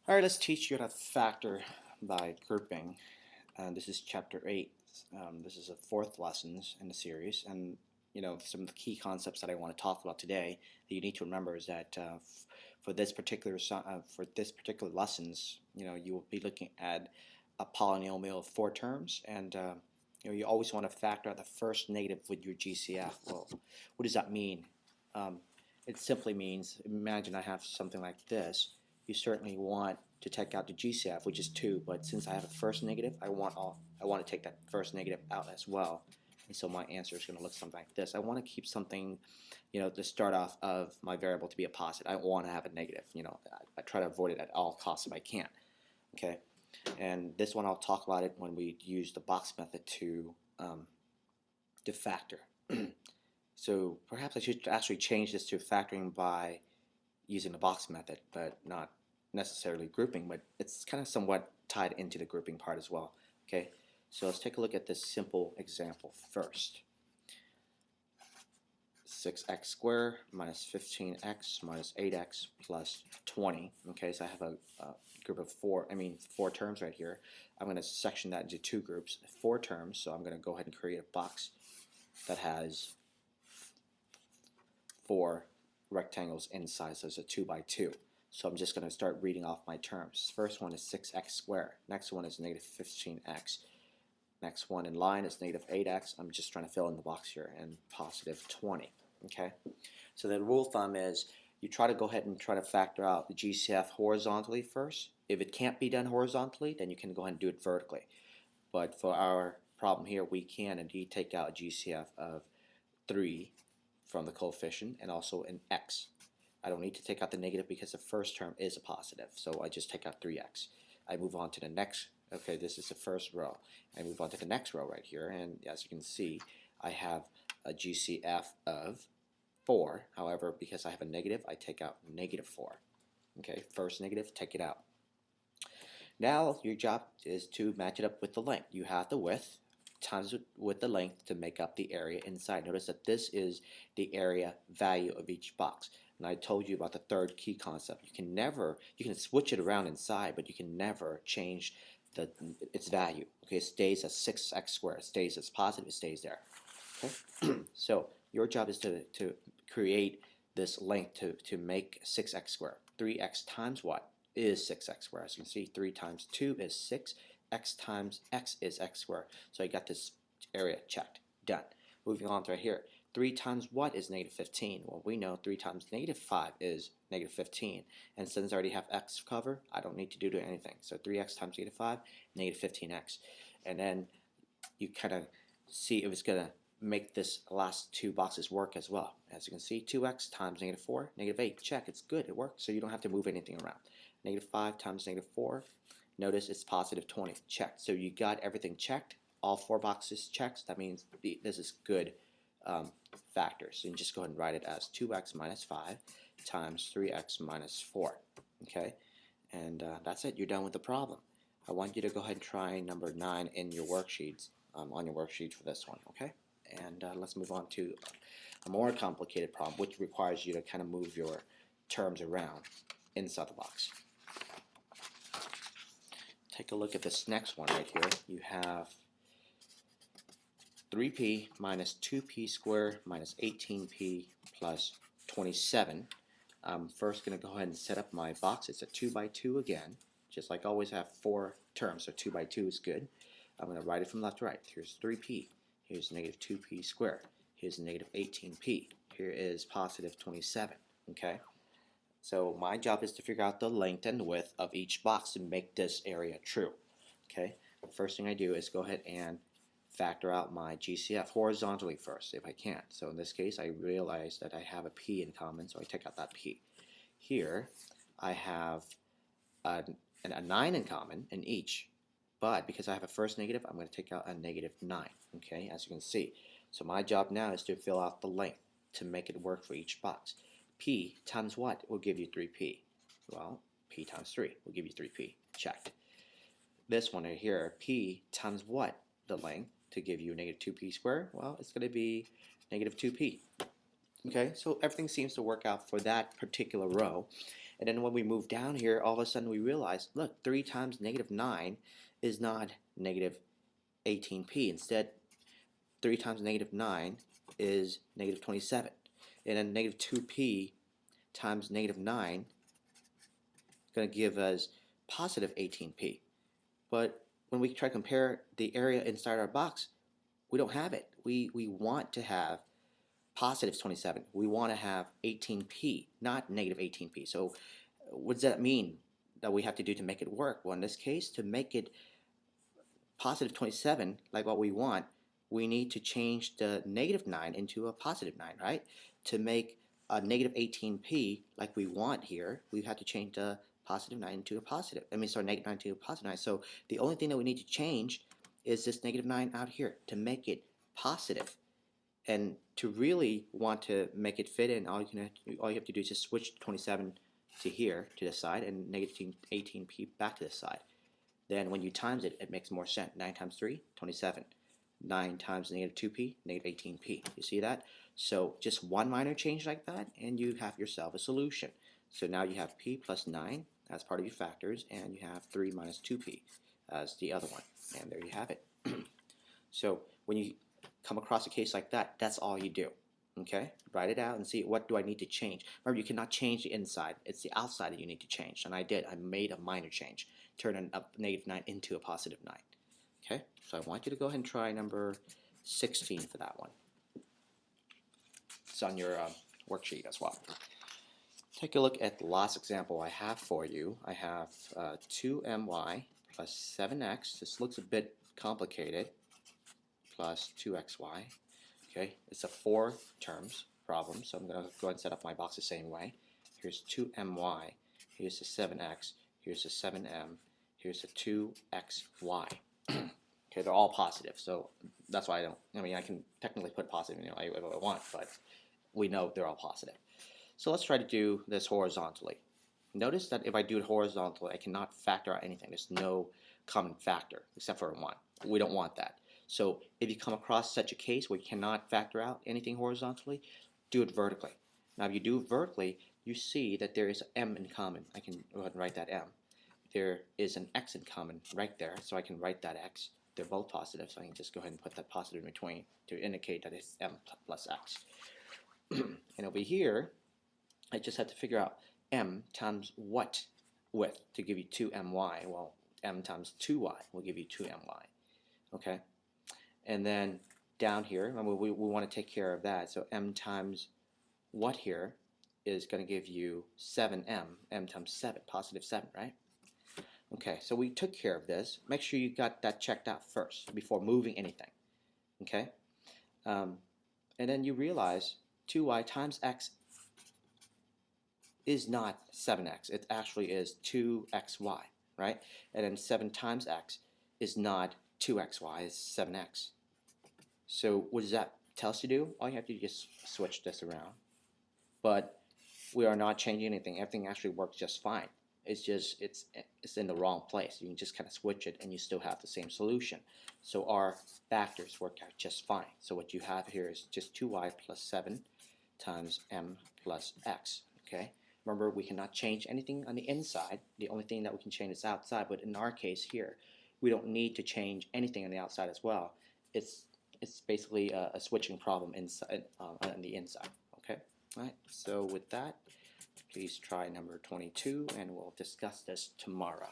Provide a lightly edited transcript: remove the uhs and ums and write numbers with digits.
Alright, let's teach you how to factor by grouping. This is chapter 8. This is the fourth lesson in the series, and some of the key concepts that I want to talk about today that you need to remember is that for this particular lessons, you will be looking at a polynomial of 4 terms, and you always want to factor out the first negative with your GCF. Well, what does that mean? It simply means, imagine I have something like this. You certainly want to take out the GCF, which is 2, but since I have a first negative, I want to take that first negative out as well. And so my answer is going to look something like this. I want to keep something, to start off of my variable to be a positive. I don't want to have a negative. I try to avoid it at all costs if I can. Okay, and this one I'll talk about it when we use the box method to factor. So perhaps I should actually change this to factoring by using the box method, but not necessarily grouping, but it's kind of somewhat tied into the grouping part as well. Okay, so let's take a look at this simple example first. 6x squared minus 15x minus 8x plus 20. Okay, so I have a group of four terms right here. I'm going to section that into 2 groups, 4 terms, so I'm going to go ahead and create a box that has 4 rectangles inside, so it's a 2 by 2. So I'm just going to start reading off my terms. First one is 6x squared. Next one is negative 15x. Next one in line is negative 8x. I'm just trying to fill in the box here, and positive 20. Okay, so the rule of thumb is you try to go ahead and try to factor out the GCF horizontally first. If it can't be done horizontally, then you can go ahead and do it vertically. But for our problem here, we can indeed take out a GCF of 3 from the coefficient and also an x. I don't need to take out the negative because the first term is a positive, so I just take out 3x. I move on to the next. Okay, this is the first row. I move on to the next row right here, and as you can see, I have a GCF of 4. However, because I have a negative, I take out negative 4. Okay, first negative, take it out. Now your job is to match it up with the length. You have the width times with the length to make up the area inside. Notice that this is the area value of each box. And I told you about the third key concept. You can switch it around inside, but you can never change its value. Okay, it stays as 6x squared. It stays as positive. It stays there. Okay, so your job is to create this length to make 6x squared. 3x times what is 6x squared? As you can see, 3 times 2 is 6. X times x is x squared. So I got this area checked. Done. Moving on to right here. 3 times what is negative 15? Well, we know 3 times negative 5 is negative 15. And since I already have x covered, I don't need to do anything. So 3x times negative 5, negative 15x. And then you kind of see if it's going to make this last 2 boxes work as well. As you can see, 2x times negative 4, negative 8. Check. It's good. It works. So you don't have to move anything around. Negative 5 times negative 4. Notice it's positive 20. Checked. So you got everything checked. All 4 boxes checked. That means this is good factors. So you can just go ahead and write it as 2x minus 5 times 3x minus 4. Okay? And that's it. You're done with the problem. I want you to go ahead and try number 9 in your worksheets, on your worksheet for this one. Okay? And let's move on to a more complicated problem, which requires you to kind of move your terms around inside the box. Take a look at this next one right here. You have 3p minus 2p squared minus 18p plus 27. I'm first going to go ahead and set up my box. It's a 2 by 2 again. Just like always, I have 4 terms, so 2 by 2 is good. I'm going to write it from left to right. Here's 3p. Here's negative 2p squared. Here's negative 18p. Here is positive 27. Okay? So my job is to figure out the length and width of each box to make this area true. Okay? The first thing I do is go ahead and factor out my GCF horizontally first, if I can. So in this case, I realize that I have a p in common, so I take out that p. Here, I have a 9 in common in each, but because I have a first negative, I'm going to take out a negative 9. Okay, as you can see. So my job now is to fill out the length to make it work for each box. P times what will give you 3p? Well, p times 3 will give you 3p. Checked. This one right here, p times what the length to give you negative 2p squared? Well, it's going to be negative 2p. Okay, so everything seems to work out for that particular row. And then when we move down here, all of a sudden we realize, look, 3 times negative 9 is not negative 18p. Instead, 3 times negative 9 is negative 27. And then negative 2p times negative 9 is going to give us positive 18p. But when we try to compare the area inside our box, we don't have it. We want to have positive 27. We want to have 18p, not negative 18p. So what does that mean that we have to do to make it work? Well, in this case, to make it positive 27, like what we want, we need to change the negative 9 into a positive 9, right? To make a negative 18p like we want here, we have to change the positive 9 into a positive. Negative 9 into a positive 9. So the only thing that we need to change is this negative 9 out here to make it positive. And to really want to make it fit in, all you have to do is just switch 27 to here, to the side, and negative 18p back to the side. Then when you times it, it makes more sense. 9 times 3, 27. 9 times negative 2p, negative 18p. You see that? So just one minor change like that, and you have yourself a solution. So now you have p plus 9 as part of your factors, and you have 3 minus 2p as the other one. And there you have it. So when you come across a case like that, that's all you do. Okay? Write it out and see, what do I need to change? Remember, you cannot change the inside. It's the outside that you need to change. And I did. I made a minor change. Turn a negative 9 into a positive 9. Okay? So I want you to go ahead and try number 16 for that one. It's on your worksheet as well. Take a look at the last example I have for you. I have 2my plus 7x. This looks a bit complicated. Plus 2xy. Okay, it's a 4 terms problem, so I'm going to go ahead and set up my box the same way. Here's 2my, here's the 7x, here's the 7m, here's the 2xy. Okay, they're all positive, so that's why I can technically put positive if I want, but we know they're all positive. So let's try to do this horizontally. Notice that if I do it horizontally, I cannot factor out anything. There's no common factor except for 1. We don't want that. So if you come across such a case where you cannot factor out anything horizontally, do it vertically. Now if you do it vertically, you see that there is m in common. I can go ahead and write that m. There is an x in common right there, so I can write that x. They're both positive, so I can just go ahead and put that positive in between to indicate that it's m plus x. And over here, I just have to figure out m times what with to give you 2my. Well, m times 2y will give you 2my. Okay? And then down here, remember we want to take care of that. So m times what here is going to give you 7m. m times 7, positive 7, right? Okay, so we took care of this. Make sure you got that checked out first before moving anything. Okay? And then you realize 2y times x is not 7x. It actually is 2xy, right? And then 7 times x is not 2xy, it's 7x. So what does that tell us to do? All you have to do is just switch this around. But we are not changing anything. Everything actually works just fine. It's just it's in the wrong place. You can just kind of switch it and you still have the same solution. So our factors work out just fine. So what you have here is just 2y plus 7 times m plus x. Okay? Remember, we cannot change anything on the inside. The only thing that we can change is outside. But in our case here, we don't need to change anything on the outside as well. It's basically a switching problem inside on the inside. Okay? All right. So with that, please try number 22, and we'll discuss this tomorrow.